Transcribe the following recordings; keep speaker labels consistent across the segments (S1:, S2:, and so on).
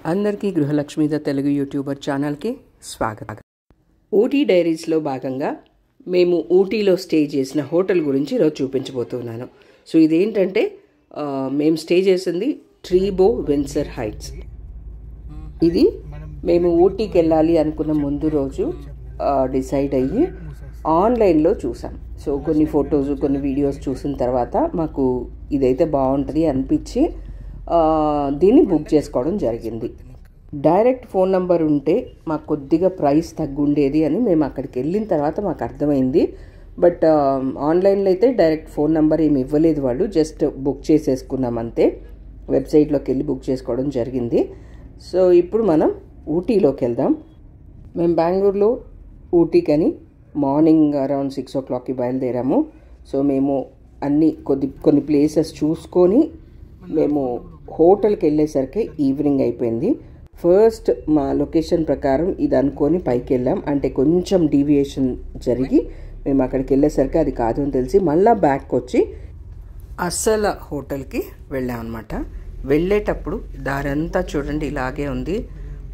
S1: అందరికీ గృహలక్ష్మిద తెలుగు యూట్యూబర్ ఛానల్కి స్వాగతం. ఊటీ డైరీస్లో భాగంగా మేము ఊటీలో స్టే చేసిన హోటల్ గురించి ఈరోజు చూపించబోతున్నాను. సో ఇదేంటంటే మేము స్టే చేసింది ట్రీబో విన్సర్ హైట్స్. ఇది మేము ఊటీకి వెళ్ళాలి అనుకున్న ముందు రోజు డిసైడ్ అయ్యి ఆన్లైన్లో చూసాం. సో కొన్ని ఫొటోస్ కొన్ని వీడియోస్ చూసిన తర్వాత మాకు ఇదైతే బాగుంటుంది అనిపించి దీన్ని బుక్ చేసుకోవడం జరిగింది. డైరెక్ట్ ఫోన్ నెంబర్ ఉంటే మాకు కొద్దిగా ప్రైస్ తగ్గుండేది అని మేము అక్కడికి వెళ్ళిన తర్వాత మాకు అర్థమైంది. బట్ ఆన్లైన్లో అయితే డైరెక్ట్ ఫోన్ నెంబర్ ఏమి ఇవ్వలేదు వాళ్ళు, జస్ట్ బుక్ చేసేసుకున్నాం అంతే. వెబ్సైట్లోకి వెళ్ళి బుక్ చేసుకోవడం జరిగింది. సో ఇప్పుడు మనం ఊటీలోకి వెళ్దాం. మేము బెంగళూరులో ఊటీకని మార్నింగ్ అరౌండ్ 6 o'clockకి బయలుదేరాము. సో మేము కొన్ని ప్లేసెస్ చూసుకొని మేము హోటల్కి వెళ్ళేసరికి ఈవినింగ్ అయిపోయింది. ఫస్ట్ మా లొకేషన్ ప్రకారం ఇది అనుకొని పైకి వెళ్ళాం. అంటే కొంచెం డీవియేషన్ జరిగి మేము అక్కడికి వెళ్ళేసరికి అది కాదు అని తెలిసి మళ్ళీ బ్యాక్ వచ్చి అస్సలు హోటల్కి వెళ్ళాం అనమాట. వెళ్ళేటప్పుడు దారంతా చూడండి ఇలాగే ఉంది.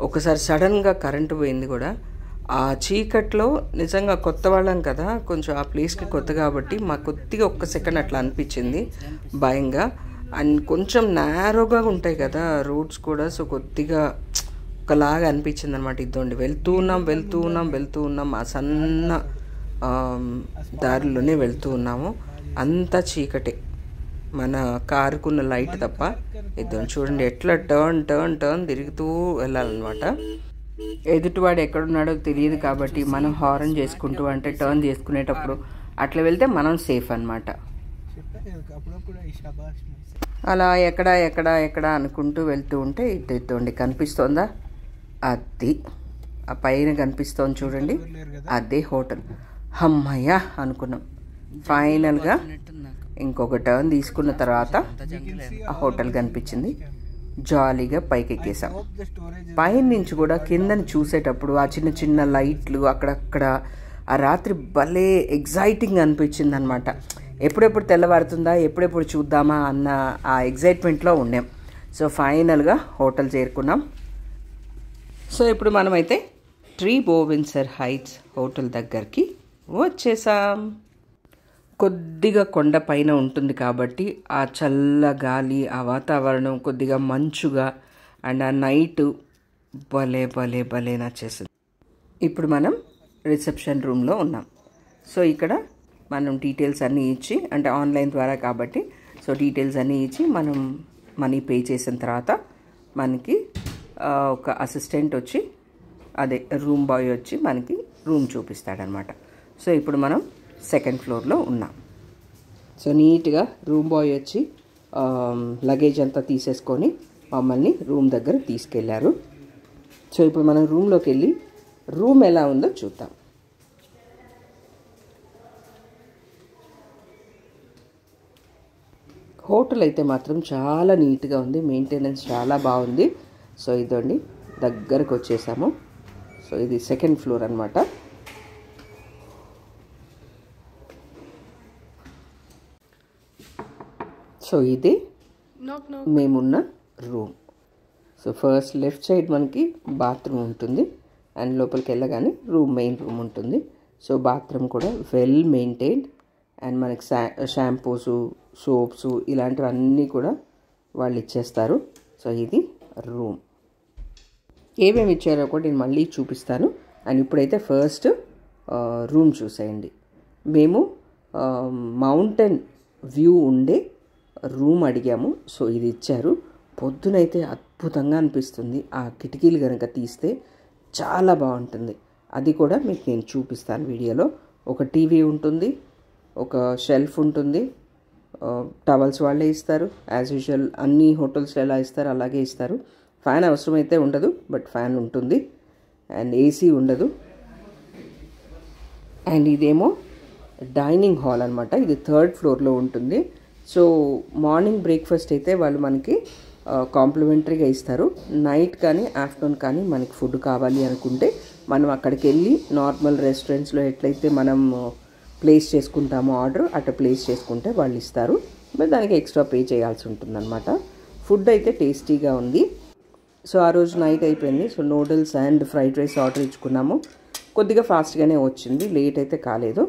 S1: ఒకసారి సడన్గా కరెంటు పోయింది కూడా. ఆ చీకట్లో నిజంగా కొత్త వాళ్ళం కదా, కొంచెం ఆ ప్లేస్కి కొత్త కాబట్టి మాకు కొద్దిగా ఒక్క సెకండ్ అట్లా అనిపించింది భయంగా. అండ్ కొంచెం నేరోగా ఉంటాయి కదా రోడ్స్ కూడా, సో కొద్దిగా ఒకలాగా అనిపించింది అనమాట. ఇద్దండి వెళ్తూ ఉన్నాం ఆ సన్న దారిలోనే వెళ్తూ ఉన్నాము. అంతా చీకటే, మన కారుకున్న లైట్ తప్ప. ఇద్దండి చూడండి ఎట్లా టర్న్ తిరుగుతూ వెళ్ళాలన్నమాట. ఎదుటివాడు ఎక్కడున్నాడో తెలియదు కాబట్టి మనం హారన్ చేసుకుంటూ అంటే టర్న్ చేసుకునేటప్పుడు అట్లా వెళ్తే మనం సేఫ్ అన్నమాట. అలా ఎక్కడ అనుకుంటూ వెళ్తూ ఉంటే ఇద్దండి కనిపిస్తోందా, అది ఆ పైన కనిపిస్తోంది చూడండి, అదే హోటల్. అమ్మయ్య అనుకున్నాం. ఫైనల్గా ఇంకొక టర్న్ తీసుకున్న తర్వాత ఆ హోటల్ కనిపించింది. జాలీగా పైకి ఎక్కేసాం. పైన నుంచి కూడా కిందని చూసేటప్పుడు ఆ చిన్న చిన్న లైట్లు అక్కడక్కడ ఆ రాత్రి భలే ఎగ్జైటింగ్ అనిపించింది అనమాట. ఎప్పుడెప్పుడు తెల్లవారుతుందా, ఎప్పుడెప్పుడు చూద్దామా అన్న ఆ ఎగ్జైట్మెంట్లో ఉన్నాం. సో ఫైనల్గా హోటల్ చేరుకున్నాం. సో ఇప్పుడు మనమైతే ట్రీబో విన్సర్ హైట్స్ హోటల్ దగ్గరికి వచ్చేసాం. కొద్దిగా కొండ పైన ఉంటుంది కాబట్టి ఆ చల్ల గాలి, ఆ వాతావరణం కొద్దిగా మంచుగా అండ్ ఆ నైట్ భలే నచ్చేసింది. ఇప్పుడు మనం రిసెప్షన్ రూమ్లో ఉన్నాం. సో ఇక్కడ మనం డీటెయిల్స్ అన్నీ ఇచ్చి, అంటే ఆన్లైన్ ద్వారా కాబట్టి సో డీటెయిల్స్ అన్నీ ఇచ్చి మనం మనీ పే చేసిన తర్వాత మనకి ఒక అసిస్టెంట్ వచ్చి, అదే రూమ్ బాయ్ వచ్చి మనకి రూమ్ చూపిస్తాడనమాట. సో ఇప్పుడు మనం సెకండ్ ఫ్లోర్లో ఉన్నాం. సో నీట్గా రూమ్ బాయ్ వచ్చి లగేజ్ అంతా తీసేసుకొని మమ్మల్ని రూమ్ దగ్గర తీసుకెళ్లారు. సో ఇప్పుడు మనం రూమ్లోకి వెళ్ళి రూమ్ ఎలా ఉందో చూద్దాం. హోటల్ అయితే మాత్రం చాలా నీట్గా ఉంది, మెయింటెనెన్స్ చాలా బాగుంది. సో ఇదండి దగ్గరకు వచ్చేసాము. సో ఇది సెకండ్ ఫ్లోర్ అనమాట. సో ఇది మేమున్న room. So first left side మనకి బాత్రూమ్ ఉంటుంది అండ్ లోపలికి వెళ్ళగానే మెయిన్ రూమ్ ఉంటుంది. సో బాత్రూమ్ కూడా వెల్ మెయింటైన్డ్ అండ్ మనకి షాంపూసు, సోప్స్ ఇలాంటివన్నీ కూడా వాళ్ళు ఇచ్చేస్తారు. సో ఇది రూమ్. ఏమేమి ఇచ్చారో కూడా నేను మళ్ళీ చూపిస్తాను. అండ్ ఇప్పుడైతే ఫస్ట్ రూమ్ చూసేయండి. మేము మౌంటైన్ వ్యూ ఉండే రూమ్ అడిగాము. సో ఇది ఇచ్చారు. పొద్దునైతే అద్భుతంగా అనిపిస్తుంది. ఆ కిటికీలు కనుక తీస్తే చాలా బాగుంటుంది. అది కూడా మీకు నేను చూపిస్తాను వీడియోలో. ఒక టీవీ ఉంటుంది, ఒక షెల్ఫ్ ఉంటుంది, టవల్స్ వాళ్ళే ఇస్తారు. యాజ్ యూజువల్ అన్ని హోటల్స్లో ఎలా ఇస్తారు అలాగే ఇస్తారు. ఫ్యాన్ అవసరమైతే ఉండదు, బట్ ఫ్యాన్ ఉంటుంది. అండ్ ఏసీ ఉండదు. అండ్ ఇదేమో డైనింగ్ హాల్ అనమాట. ఇది 3rd ఫ్లోర్లో ఉంటుంది. సో మార్నింగ్ బ్రేక్ఫాస్ట్ అయితే వాళ్ళు మనకి కాంప్లిమెంటరీగా ఇస్తారు. నైట్ కానీ ఆఫ్టర్నూన్ కానీ మనకి ఫుడ్ కావాలి అనుకుంటే మనం అక్కడికి వెళ్ళి నార్మల్ రెస్టారెంట్స్లో ఎట్లయితే మనం ప్లేస్ చేసుకుంటామో ఆర్డర్ అట్లా ప్లేస్ చేసుకుంటే వాళ్ళు ఇస్తారు. మరి దానికి ఎక్స్ట్రా పే చేయాల్సి ఉంటుందన్నమాట. ఫుడ్ అయితే టేస్టీగా ఉంది. సో ఆ రోజు నైట్ అయిపోయింది. So noodles and fried rice order ఇచ్చుకున్నాము. కొద్దిగా ఫాస్ట్గానే వచ్చింది, లేట్ అయితే కాలేదు.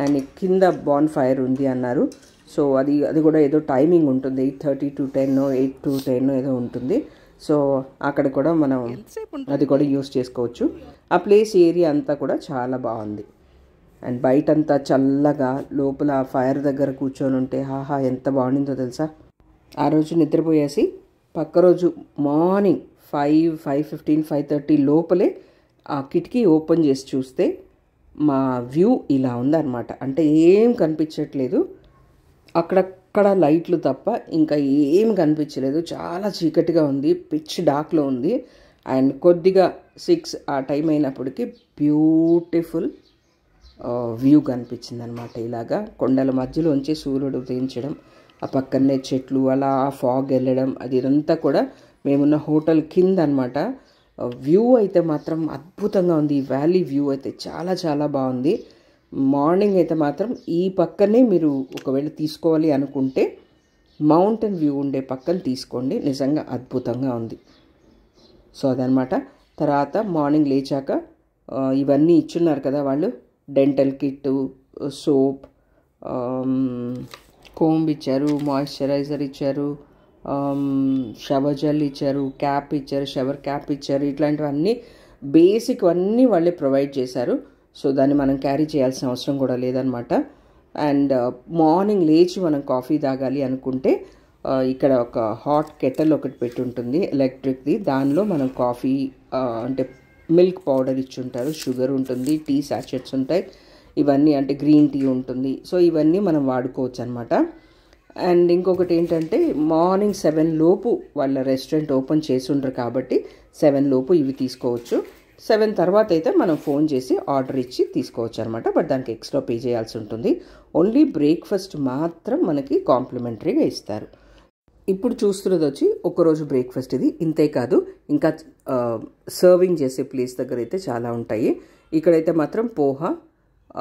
S1: అండ్ కింద బాన్ ఫైర్ ఉంది అన్నారు. సో అది కూడా ఏదో టైమింగ్ ఉంటుంది, 8:30 to 10, 8 to 10 ఏదో ఉంటుంది. సో అక్కడ కూడా మనం అది కూడా యూస్ చేసుకోవచ్చు. ఆ ప్లేస్ ఏరియా అంతా కూడా చాలా బాగుంది. అండ్ బయటంతా చల్లగా, లోపల ఫైర్ దగ్గర కూర్చొని ఉంటే హాహా ఎంత బాగుండిందో తెలుసా. ఆ రోజు నిద్రపోయేసి పక్క రోజు మార్నింగ్ 5:15, 5:30 లోపలే ఆ కిటికీ ఓపెన్ చేసి చూస్తే మా వ్యూ ఇలా ఉందన్నమాట. అంటే ఏం కనిపించట్లేదు, అక్కడక్కడ లైట్లు తప్ప ఇంకా ఏం కనిపించలేదు. చాలా చీకటిగా ఉంది, పిచ్ డార్క్లో ఉంది. అండ్ కొద్దిగా 6 ఆ టైం అయినప్పటికీ బ్యూటిఫుల్ వ్యూ కనిపించింది అనమాట. ఇలాగా కొండల మధ్యలోంచి సూర్యుడు ఉదయించడం, ఆ పక్కనే చెట్లు, అలా ఫాగ్ వెళ్ళడం, అది ఇదంతా కూడా మేమున్న హోటల్ కింద అనమాట. వ్యూ అయితే మాత్రం అద్భుతంగా ఉంది. ఈ వ్యాలీ వ్యూ అయితే చాలా చాలా బాగుంది. మార్నింగ్ అయితే మాత్రం ఈ పక్కనే మీరు ఒకవేళ తీసుకోవాలి అనుకుంటే మౌంటైన్ వ్యూ ఉండే పక్కన తీసుకోండి, నిజంగా అద్భుతంగా ఉంది. సో అదనమాట. తర్వాత మార్నింగ్ లేచాక ఇవన్నీ ఇచ్చున్నారు కదా వాళ్ళు, డెంటల్ కిట్, సోప్, కోంబ్ ఇచ్చారు, మాయిశ్చరైజర్ ఇచ్చారు, షవర్ జెల్ ఇచ్చారు, క్యాప్ ఇచ్చారు, షవర్ క్యాప్ ఇచ్చారు. ఇట్లాంటివన్నీ బేసిక్ అన్నీ వాళ్ళే ప్రొవైడ్ చేశారు. సో దాన్ని మనం క్యారీ చేయాల్సిన అవసరం కూడా లేదనమాట. అండ్ మార్నింగ్ లేచి మనం కాఫీ తాగాలి అనుకుంటే ఇక్కడ ఒక హాట్ కెటల్ ఒకటి పెట్టి ఉంటుంది ఎలక్ట్రిక్ది. దానిలో మనం కాఫీ అంటే మిల్క్ పౌడర్ ఇచ్చుంటారు, షుగర్ ఉంటుంది, టీ సాచెట్స్ ఉంటాయి, ఇవన్నీ అంటే గ్రీన్ టీ ఉంటుంది. సో ఇవన్నీ మనం వాడుకోవచ్చు అనమాట. అండ్ ఇంకొకటి ఏంటంటే మార్నింగ్ 7 లోపు వాళ్ళ రెస్టారెంట్ ఓపెన్ చేసి ఉండరు కాబట్టి 7 లోపు ఇవి తీసుకోవచ్చు. 7 తర్వాత అయితే మనం ఫోన్ చేసి ఆర్డర్ ఇచ్చి తీసుకోవచ్చు అనమాట. బట్ దానికి ఎక్స్ట్రా పే చేయాల్సి ఉంటుంది. ఓన్లీ బ్రేక్ఫాస్ట్ మాత్రం మనకి కాంప్లిమెంటరీగా ఇస్తారు. ఇప్పుడు చూస్తున్నది వచ్చి ఒకరోజు బ్రేక్ఫాస్ట్ ఇది. ఇంతే కాదు, ఇంకా సర్వింగ్ చేసే ప్లేస్ దగ్గర అయితే చాలా ఉంటాయి. ఇక్కడైతే మాత్రం పోహా,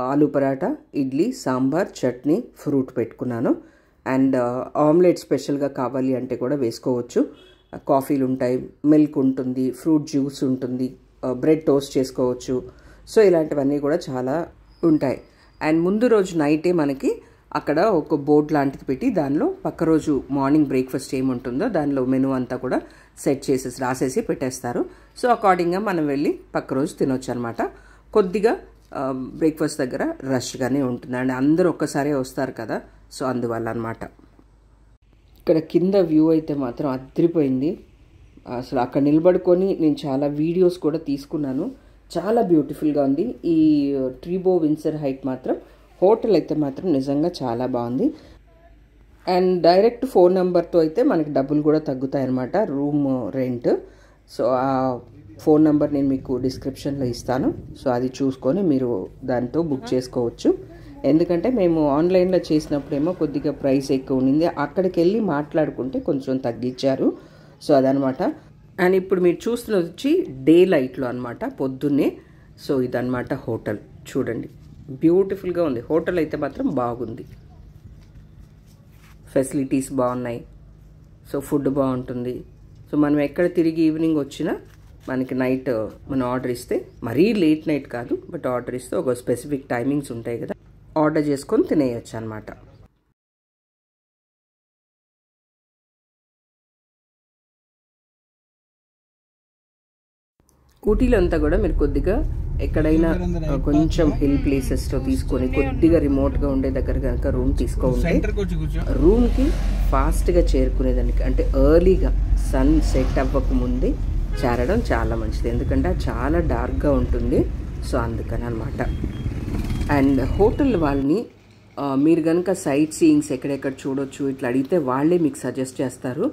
S1: ఆలూ పరాటా, ఇడ్లీ, సాంబార్, చట్నీ, ఫ్రూట్ పెట్టుకున్నాను. అండ్ ఆమ్లెట్ స్పెషల్గా కావాలి అంటే కూడా వేసుకోవచ్చు. కాఫీలు ఉంటాయి, మిల్క్ ఉంటుంది, ఫ్రూట్ జ్యూస్ ఉంటుంది, బ్రెడ్ టోస్ట్ చేసుకోవచ్చు. సో ఇలాంటివన్నీ కూడా చాలా ఉంటాయి. అండ్ ముందు రోజు నైటే మనకి అక్కడ ఒక బోర్డ్ లాంటిది పెట్టి దానిలో పక్క రోజు మార్నింగ్ బ్రేక్ఫాస్ట్ ఏముంటుందో దానిలో మెనూ అంతా కూడా సెట్ చేసేసి రాసేసి పెట్టేస్తారు. సో అకార్డింగ్గా మనం వెళ్ళి పక్క రోజు తినొచ్చు అనమాట. కొద్దిగా బ్రేక్ఫాస్ట్ దగ్గర రష్గానే ఉంటుంది అండ్ అందరూ ఒక్కసారే వస్తారు కదా, సో అందువల్ల అనమాట. ఇక్కడ కింద వ్యూ అయితే మాత్రం అదిరిపోయింది. అసలు అక్కడ నిలబడుకొని నేను చాలా వీడియోస్ కూడా తీసుకున్నాను. చాలా బ్యూటిఫుల్గా ఉంది. ఈ ట్రీబో విన్సర్ హైట్ మాత్రం, హోటల్ అయితే మాత్రం నిజంగా చాలా బాగుంది. అండ్ డైరెక్ట్ ఫోన్ నెంబర్తో అయితే మనకి డబ్బులు కూడా తగ్గుతాయి అన్నమాట, రూమ్ రెంట్. సో ఆ ఫోన్ నెంబర్ నేను మీకు డిస్క్రిప్షన్లో ఇస్తాను. సో అది చూసుకొని మీరు దాంతో బుక్ చేసుకోవచ్చు. ఎందుకంటే మేము ఆన్లైన్లో చేసినప్పుడేమో కొద్దిగా ప్రైస్ ఎక్కువ ఉండింది, అక్కడికి వెళ్ళి మాట్లాడుకుంటే కొంచెం తగ్గించారు. సో అదనమాట. అండ్ ఇప్పుడు మీరు చూస్తున్నది వచ్చి డే లైట్లో అనమాట, పొద్దున్నే. సో ఇదనమాట హోటల్. చూడండి బ్యూటిఫుల్గా ఉంది. హోటల్ అయితే మాత్రం బాగుంది, ఫెసిలిటీస్ బాగున్నాయి, సో ఫుడ్ బాగుంటుంది. సో మనం ఎక్కడ తిరిగి ఈవినింగ్ వచ్చినా మనకి నైట్ మనం ఆర్డర్ ఇస్తే, మరీ లేట్ నైట్ కాదు, బట్ ఆర్డర్ ఇస్తే ఒక స్పెసిఫిక్ టైమింగ్స్ ఉంటాయి కదా, ఆర్డర్ చేసుకొని తినేయచ్చు అనమాట. ఊటీలో అంతా కూడా మీరు కొద్దిగా ఎక్కడైనా కొంచెం హిల్ ప్లేసెస్లో తీసుకొని కొద్దిగా రిమోట్గా ఉండే దగ్గర కనుక రూమ్ తీసుకోండి. రూమ్కి ఫాస్ట్గా చేరుకునేదానికి అంటే ఎర్లీగా సన్ సెట్ అవ్వక ముందే చేరడం చాలా మంచిది, ఎందుకంటే చాలా డార్క్గా ఉంటుంది. సో అందుకని అనమాట. అండ్ హోటల్ వాళ్ళని మీరు కనుక సైట్ సీయింగ్స్ ఎక్కడెక్కడ చూడొచ్చు ఇట్లా అడిగితే వాళ్ళే మీకు సజెస్ట్ చేస్తారు.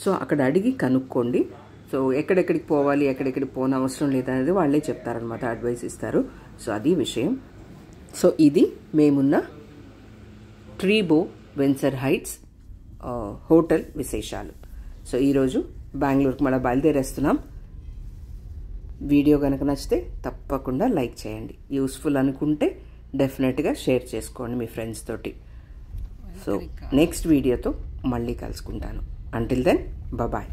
S1: సో అక్కడ అడిగి కనుక్కోండి. సో ఎక్కడెక్కడికి పోవాలి, ఎక్కడెక్కడికి పోన అవసరం లేదనేది వాళ్ళే చెప్తారనమాట, అడ్వైస్ ఇస్తారు. సో అది విషయం. సో ఇది మేమున్న ట్రీబో విన్సర్ హైట్స్ హోటల్ విశేషాలు. సో ఈరోజు బెంగళూరుకి మళ్ళీ బయలుదేరేస్తున్నాం. వీడియో కనుక నచ్చితే తప్పకుండా లైక్ చేయండి. యూస్ఫుల్ అనుకుంటే డెఫినెట్గా షేర్ చేసుకోండి మీ ఫ్రెండ్స్ తోటి. సో నెక్స్ట్ వీడియోతో మళ్ళీ కలుసుకుంటాను. Until then bye.